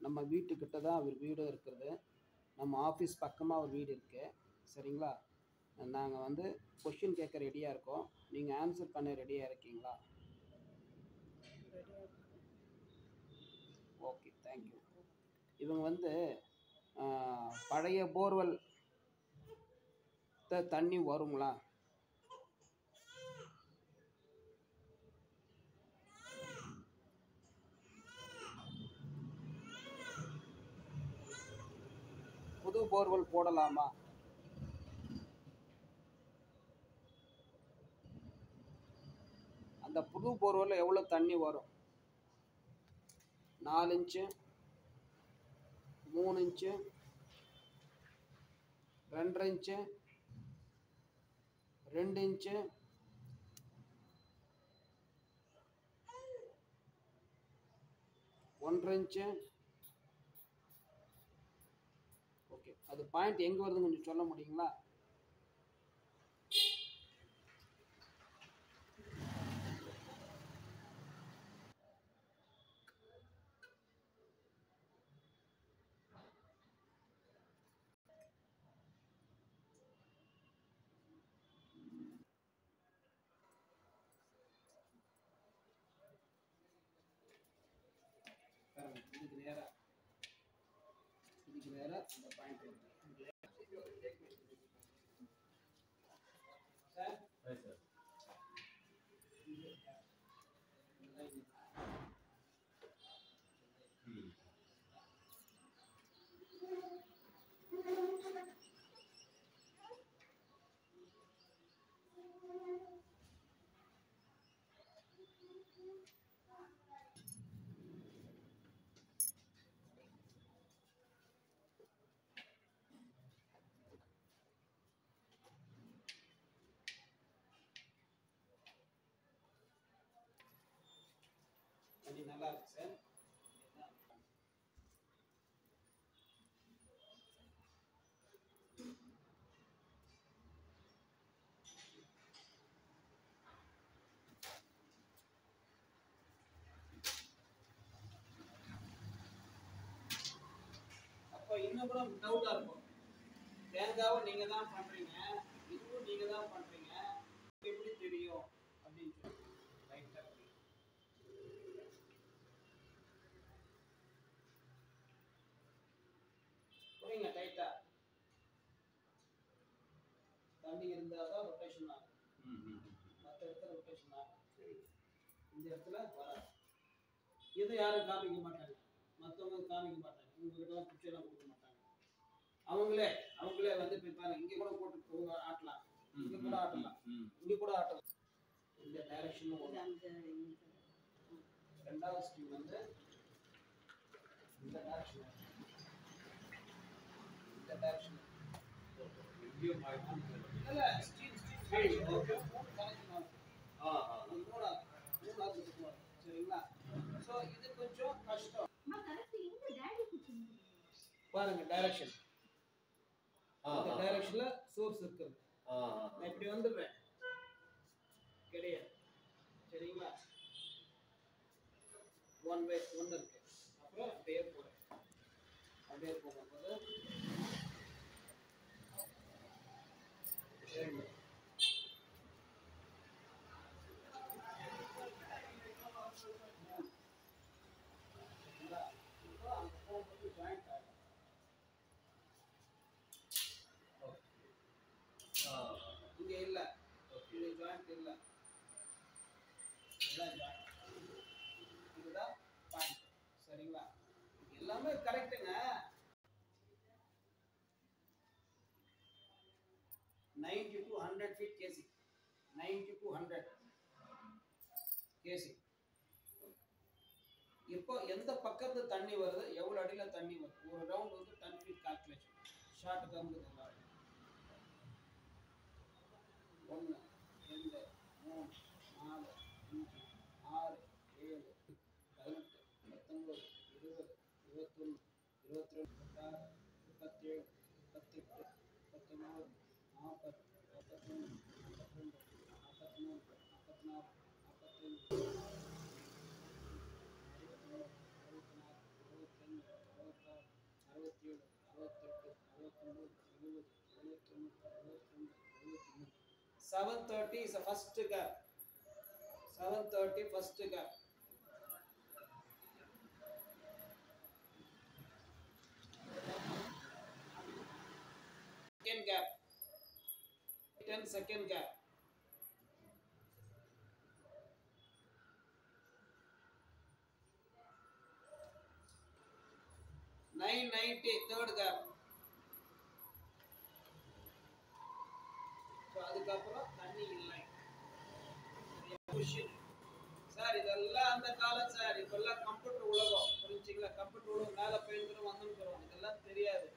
நம்ம வீட்டுக்கிட்ட தான் அவர் வீடு இருக்கிறது. நம்ம ஆஃபீஸ் பக்கமாக ஒரு வீடு இருக்குது. சரிங்களா? நாங்கள் வந்து கொஷின் கேட்க ரெடியாக இருக்கோம். நீங்கள் ஆன்சர் பண்ண ரெடியாக இருக்கீங்களா? Okay, thank you. இவங்க வந்து பழைய போர்வெல் தண்ணி வருங்களா? புது போர்வெல் போடலாமா? அந்த புது போர்வெல்ல எவ்வளோ தண்ணி வரும்? 4 inch, 3 inch, 2.5 inch, 2 inch, 1.5 inch. Okay, அது பாயிண்ட் எங்கே வருதுன்னு கொஞ்சம் சொல்ல முடியுங்களா? இதுக்கு நேரா அந்த பாயிண்ட் வருது. சார் தண்ணி நல்லா இருக்கு சார். அப்போ இன்னும் கூட டவுட்டாக இருக்கும். தேங்காவும் நீங்கள் தான் பண்ணுறீங்க, இதுவும் நீங்கள் தான் பண்ணுறீங்க, எப்படி தெரியும் அப்படின்னு சொல்லி ரைட்டாக புரியுங்க. டைட்டாக தண்ணி இருந்தால் தான் ரொட்டேஷன் ஆகும். மற்ற இடத்துல ரொட்டேஷன் ஆகும். இந்த இடத்துல வராது. இது யாரும் காமிக்க மாட்டாங்க, மற்றவங்க காமிக்க மாட்டாங்க, உங்ககிட்ட பிக்சர்லாம் கொடுக்க மாட்டாங்க. அவங்களே வந்து பாருங்க, இங்கே கூட போட்டு ஆட்டலாம், இங்கே கூட ஆட்டலாம், இங்கே கூட ஆட்டலாம். இந்த டைரக்ஷன் ரெண்டாவது ஸ்டீம் வந்து இந்த டைரக்ஷன், இந்த டைரக்ஷன் இல்ல ஸ்டீல் கனெக்ஷன் சரிங்களா? ஸோ இது கொஞ்சம் கஷ்டம். பாருங்க டைரக்ஷன் இந்த டைரக்ஷன்ல சோர்ஸ் இருக்குது நான் இப்படி வந்துடுறேன் கிடையாது சரிங்களா ஒன் இருக்கு அப்புறம் அப்படியே போறேன் அப்படியே போகும்போது ரெண்டு இங்க இல்ல இது ஜாயிண்ட் இல்ல இதுதான் பாயிண்ட் சரிங்களா எல்லாமே கரெக்ட்டுங்க 90 to 100 feet kc 90 to 100 kc இப்போ எந்த பக்கத்து தண்ணி வருது எவ்வளவு அடியில தண்ணி வருது ஒரு ரவுண்ட் வந்து 10 feet calculation ஷார்ட் கம்புது ஒன்று ரெண்டு மூணு நாலு அஞ்சு ஆறு ஏழு 18 19 20 21 22 26 27 28 29 40 41 42 43 44 45 730 is the first gap 730 first gap second gap 10 second gap 990 third gap அதுக்கப்புறம் தண்ணி இல்லை சார் இதெல்லாம் அந்த காலம் சார் இப்பெல்லாம் கம்ப்யூட்டர் உலகம் புரிஞ்சுங்களா கம்ப்யூட்டர் உலகம் மேலே போயிருக்கிறோம் வந்துருக்கிறோம் இதெல்லாம் தெரியாது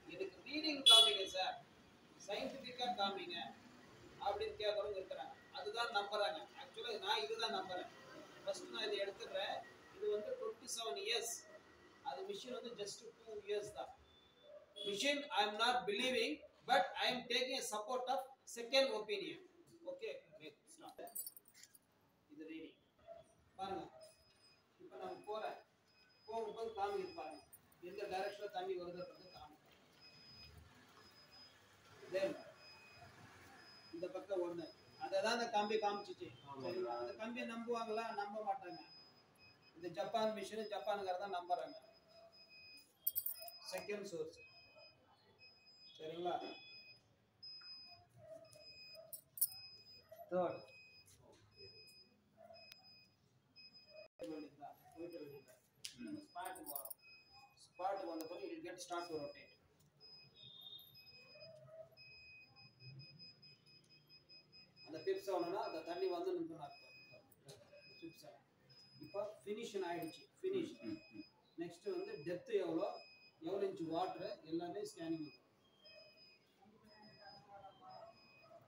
இதுக்கு ரீடிங் காமிங்க சார் சயின்டிஃபிக்காக காமிங்க அப்படின்னு கேட்குறவங்க இருக்கிறாங்க அதுதான் நம்புறாங்க ஆக்சுவலாக நான் இதுதான் நம்புறேன் ஃபர்ஸ்ட் நான் இதை எடுத்துடுறேன் இது வந்து 27 இயர்ஸ் அது மிஷின் வந்து ஜஸ்ட் 2 இயர்ஸ் தான் machine I am not believing but I am taking support of second opinion okay இது ரீடிங் பாருங்க இப்போ நான் போறேன் போகும்போது காமிக்குது பாருங்க எந்த டைரக்ஷன்ல தண்ணி வருதுன்றது காமிக்கிறேன் இந்த பக்கம் ஒண்ணு அததான் அந்த கம்பி காமிச்சிச்சு அந்த கம்பியை நம்புவாங்களா நம்ப மாட்டாங்க இந்த ஜப்பான் மிஷின் ஜப்பானுக்கார தான் நம்புறாங்க செகண்ட் சோர்ஸ் சரிங்களா தேர்ட் spot வந்த பிறகு it will get start to rotate அந்த பிப்ஸ் ஆனனா அந்த தண்ணி வந்து நிக்குன்னு அர்த்தம் பிப்ஸ் இப்போ ஃபினிஷ் ஆயிடுச்சு ஃபினிஷ் நெக்ஸ்ட் வந்து டெப்த் எவ்வளவு இன்ச் வாட்டர் எல்லாமே ஸ்கேனிங் பண்ணும்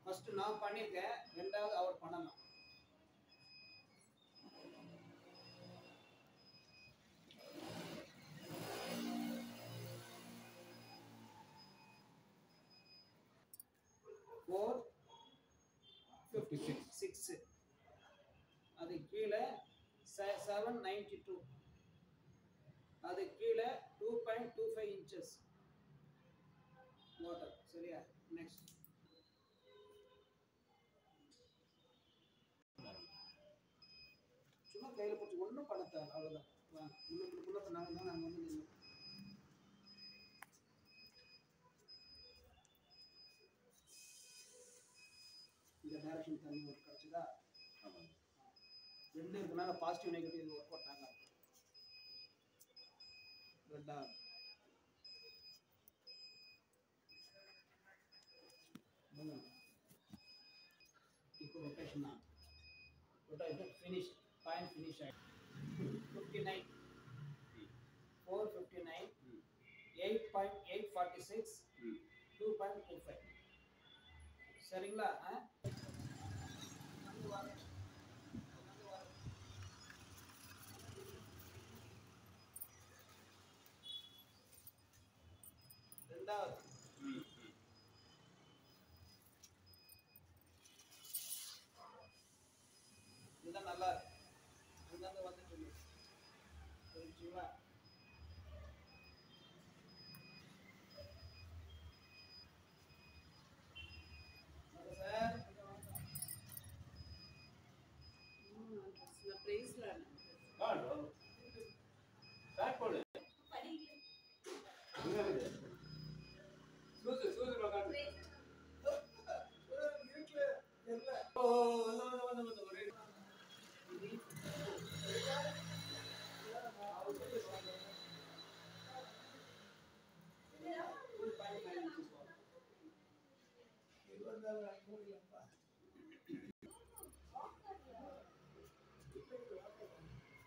ஃபர்ஸ்ட் நான் பண்ணிருக்கேன் ரெண்டாவது அவர் பண்ணலாம் சிக்ஸ் அது கீழே 792 அது கீழே 2.25 inches வாட்டர் சரியா நெக்ஸ்ட் சும்மா கையில் போட்டு ஒன்றும் பண்ண தேவை அவ்வளோதான் முன்ன பண்ணாங்க நாங்கள் வந்து நின்று இந்த டைரக்ஷன் தண்ணி ஒர்க் கிடச்சிதா ரெண்டு இருக்கனால பாசிட்டிவ் நெகட்டிவ் ஒர்க் போட்டாங்க ரெண்டா இப்போ ரொட்டேஷன் தான் ரொட்டேஷன் ஃபினிஷ் பாயிண்ட் ஃபினிஷ் ஆகிடும் 59 459 8.846 2.25 சரிங்களா சரிங்களா?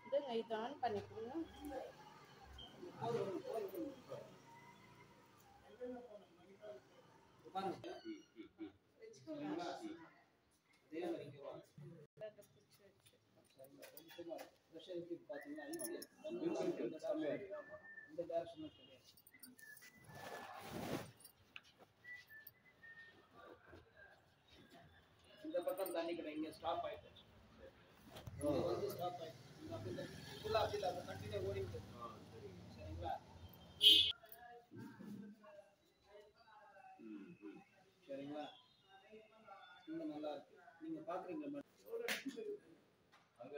சார் இது ஆன் பண்ணிக்கோங்க. இந்த பக்கம் தண்ணி கிடையாது, இங்க ஸ்டாப் ஆயிட்டு ஸ்டாப் ஆயிட்டு ஃபுல்லா அப்படி அந்த கண்டினியூ ஓடிட்டு சரிங்களா? சரிங்களா? இன்னும் நல்லா இருக்கு. நீங்க பாக்குறீங்களா? அங்க